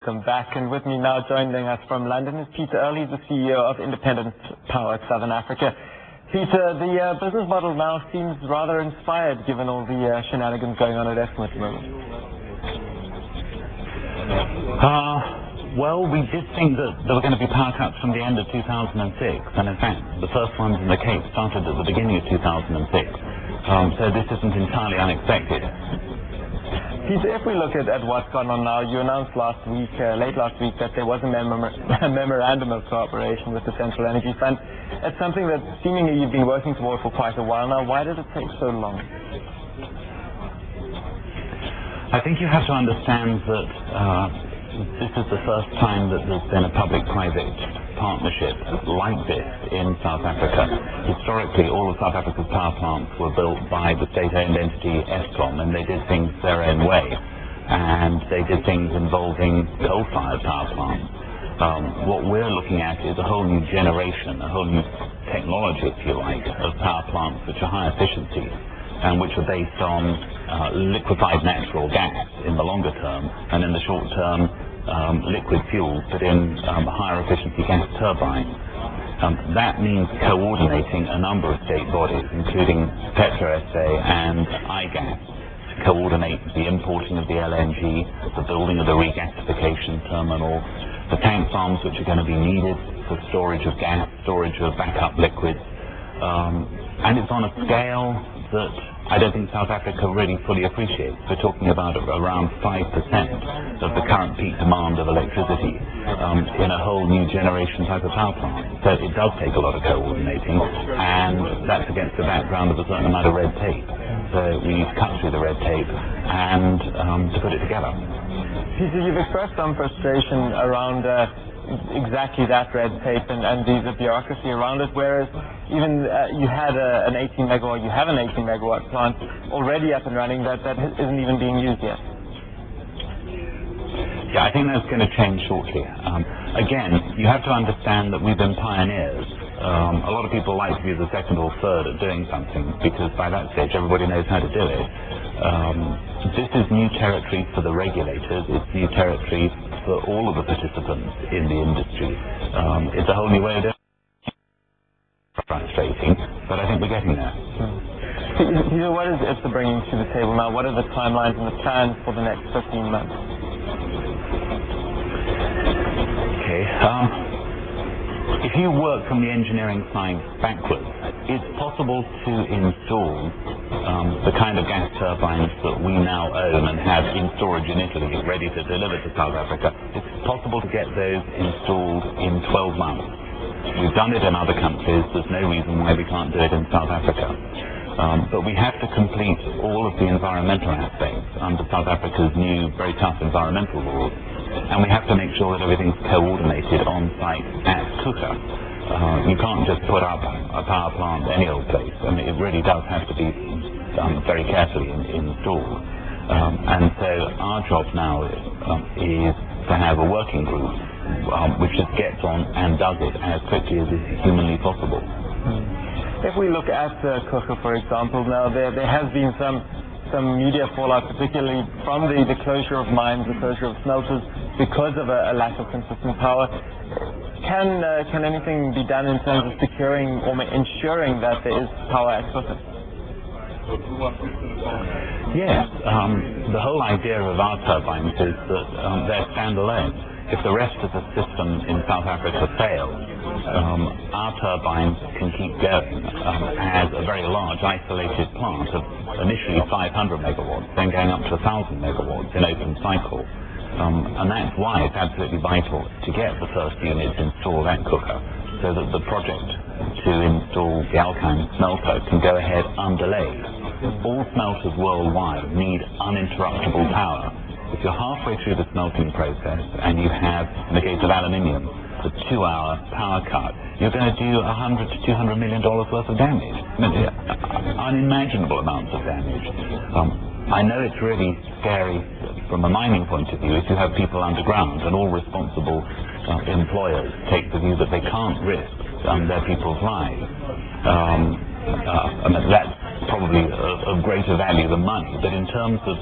Welcome back. And with me now joining us from London is Earl. He's the CEO of Independent Power at Southern Africa. Peter, the business model now seems rather inspired given all the shenanigans going on at Eskom at the moment. Well, we did think that there were going to be power cuts from the end of 2006, and in fact, the first ones in the Cape started at the beginning of 2006. So this isn't entirely unexpected. Peter, if we look at what's gone on now, you announced last week, late last week, that there was a memorandum of cooperation with the Central Energy Fund. It's something that seemingly you've been working toward for quite a while now. Why did it take so long? I think you have to understand that this is the first time that there's been a public-private partnership like this in South Africa. Historically, all of South Africa's power plants were built by the state-owned entity Eskom, and they did things their own way. And they did things involving coal-fired power plants. What we're looking at is a whole new generation, a whole new technology, if you like, of power plants which are high efficiency and which are based on liquefied natural gas in the longer term, and in the short term, liquid fuels, but in higher efficiency gas turbines. That means coordinating a number of state bodies, including PetroSA and IGAS, to coordinate the importing of the LNG, the building of the regasification terminal, the tank farms which are going to be needed for storage of gas, storage of backup liquids, and it's on a scale that I don't think South Africa really fully appreciates. We're talking about around 5% of the current peak demand of electricity in a whole new generation type of power plant. So it does take a lot of coordinating, and that's against the background of a certain amount of red tape. So we need to cut through the red tape and to put it together. Peter, you've expressed some frustration around exactly that red tape and the bureaucracy around it, whereas even you had an 18 megawatt, you have an 18 megawatt plant already up and running that isn't even being used yet. Yeah, I think that's going to change shortly. Again, you have to understand that we've been pioneers. A lot of people like to be the second or third at doing something because by that stage everybody knows how to do it. This is new territory for the regulators, it's new territory for all of the participants in the industry. It's a whole new way of doing it. Frustrating, but I think we're getting there. Peter, what is IPSA bringing to the table now? What are the timelines and the plans for the next 15 months? Okay. If you work from the engineering side backwards, it's possible to install the kind of gas turbines that we now own and have in storage in Italy, ready to deliver to South Africa. It's possible to get those installed in 12 months. We've done it in other countries. There's no reason why we can't do it in South Africa. But we have to complete all of the environmental aspects under South Africa's new, very tough environmental laws. And we have to make sure that everything's coordinated on site at Coega. You can't just put up a power plant any old place. I mean, it really does have to be done very carefully installed. And so our job now is to have a working group which just gets on and does it as quickly as is humanly possible. If we look at Coega, for example, now there has been some media fallout, particularly from the closure of mines, the closure of smelters, because of a lack of consistent power. Can anything be done in terms of securing or ensuring that there is power at Coega? Yes, the whole idea of our turbines is that they're standalone. If the rest of the system in South Africa fails, our turbines can keep going as a very large isolated plant of initially 500 megawatts, then going up to 1,000 megawatts in open cycle. And that's why it's absolutely vital to get the first units installed at Coega, so that the project to install the alkyne smelter can go ahead undelayed. All smelters worldwide need uninterruptible power. If you're halfway through the smelting process and you have, in the case of aluminium, a 2-hour power cut, you're going to do $100 to $200 million worth of damage. Unimaginable amounts of damage. I know it's really scary from a mining point of view if you have people underground, and all responsible employers take the view that they can't risk their people's lives. That's probably of greater value than money, but in terms of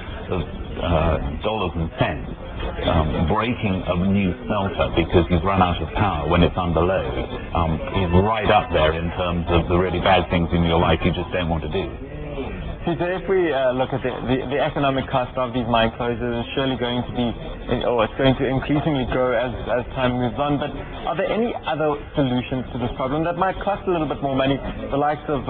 dollars and cents, breaking a new smelter because you've run out of power when it's under load is right up there in terms of the really bad things in your life you just don't want to do. So if we look at the economic cost of these mine closures, is surely going to be, or it's going to increasingly grow as time moves on, but are there any other solutions to this problem that might cost a little bit more money, the likes of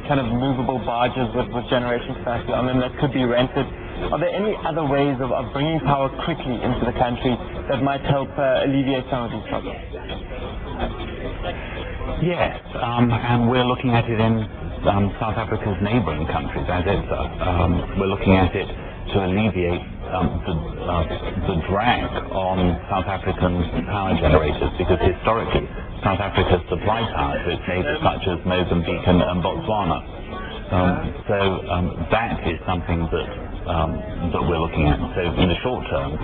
kind of movable barges with generation capacity on them that could be rented? Are there any other ways of bringing power quickly into the country that might help alleviate some of these problems? Yes, and we're looking at it in South Africa's neighbouring countries, as IPSA. We're looking at it to alleviate the drag on South African power generators, because historically South Africa supplied power to its neighbours such as Mozambique and Botswana. So that is something that we're looking at. So in the short term,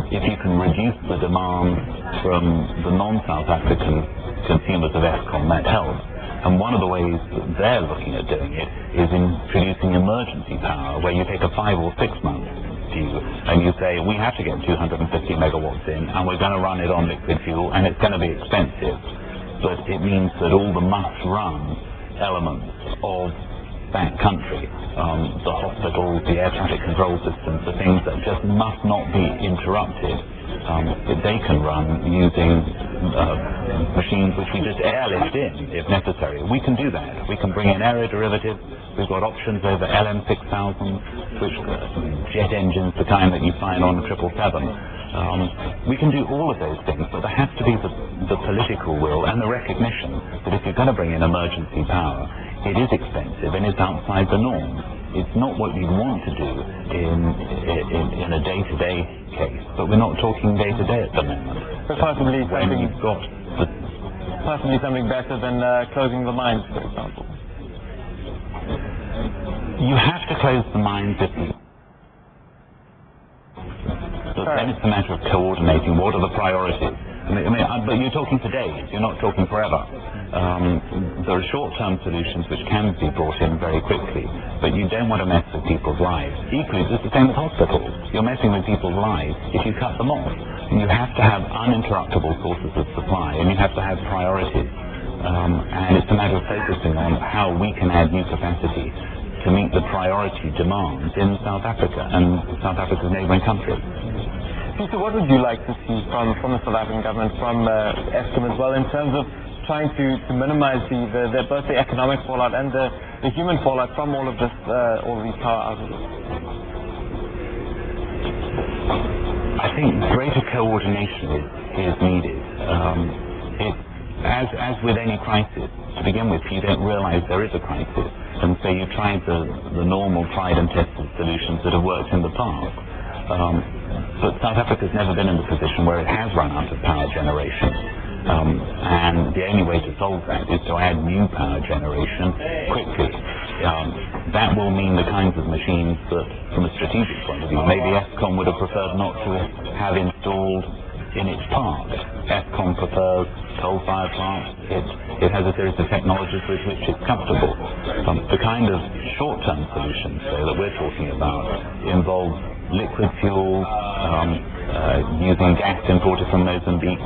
if you can reduce the demand from the non-South African consumers of Eskom, that helps. And one of the ways that they're looking at doing it is introducing emergency power, where you take a 5 or 6 month view and you say, we have to get 250 megawatts in, and we're going to run it on liquid fuel, and it's going to be expensive. But it means that all the must-run elements of that country, the hospitals, the air traffic control systems, the things that just must not be interrupted, that they can run using machines which we just airlift in if necessary. We can do that. We can bring in aeroderivatives. We've got options over LM6000, which jet engines, the kind that you find on 777. We can do all of those things, but there has to be the political will and the recognition that if you're going to bring in emergency power, it is expensive and it's outside the norm. It's not what you want to do in a day-to-day case, but we're not talking day-to-day at the moment. But possibly when you've got possibly something better than closing the mines, for example. You have to close the mines if you... But then it's a matter of coordinating. What are the priorities? But you're talking for days. You're not talking forever. There are short-term solutions which can be brought in very quickly, but you don't want to mess with people's lives. Equally, it's the same with hospitals. You're messing with people's lives if you cut them off. And you have to have uninterruptible sources of supply, and you have to have priorities. And it's a matter of focusing on how we can add new capacity to meet the priority demands in South Africa and South Africa's neighbouring countries. Peter, what would you like to see from the South African government, from Eskom as well, in terms of trying to minimize both the economic fallout and the human fallout from all of these power outages? I think greater coordination is needed. As with any crisis, to begin with, you don't realize there is a crisis, and so you try the normal tried and tested solutions that have worked in the past. But South Africa's never been in the position where it has run out of power generation. And the only way to solve that is to add new power generation quickly. That will mean the kinds of machines that, from a strategic point of view, maybe Eskom would have preferred not to have installed in its park. Eskom prefers coal-fired plants. It has a series of technologies with which it's comfortable. The kind of short-term solutions, though, that we're talking about involve liquid fuels, using gas imported from Mozambique,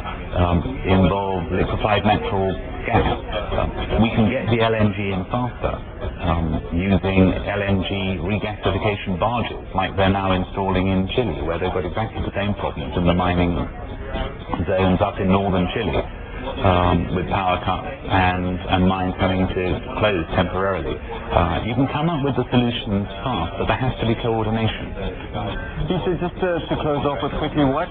involve liquefied natural gas. We can get the LNG in faster using LNG regasification barges, like they're now installing in Chile, where they've got exactly the same problems in the mining zones up in northern Chile, with power cuts and mines having to close temporarily. You can come up with the solutions fast, but there has to be coordination. Peter, just to close off with quickly, what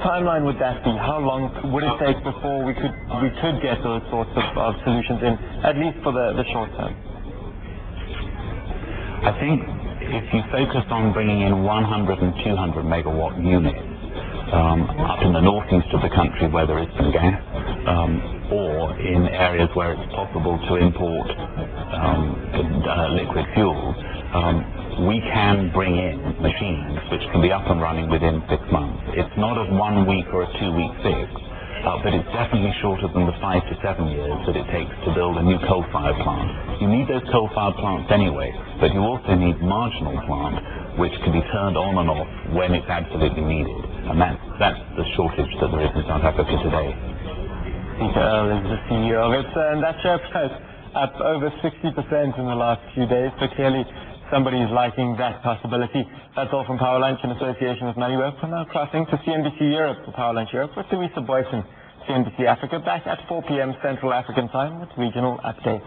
timeline would that be? How long would it take before we could get those sorts of solutions in, at least for the short term? I think if you focus on bringing in 100 and 200 megawatt units up in the northeast of the country where there is some gas, or in areas where it's possible to import liquid fuels, we can bring in machines which can be up and running within 6 months. It's not a 1 week or a 2 week fix. but it's definitely shorter than the 5 to 7 years that it takes to build a new coal-fired plant. You need those coal-fired plants anyway, but you also need marginal plant, which can be turned on and off when it's absolutely needed. And that's the shortage that there is in South Africa today. Earl is the CEO of it, and that share price up over 60% in the last few days, so clearly somebody is liking that possibility. That's all from Power Lunch in association with Money. We're now crossing to CNBC Europe for Power Lunch Europe with Teresa Boyson, CNBC Africa, back at 4 p.m. Central African Time with regional updates.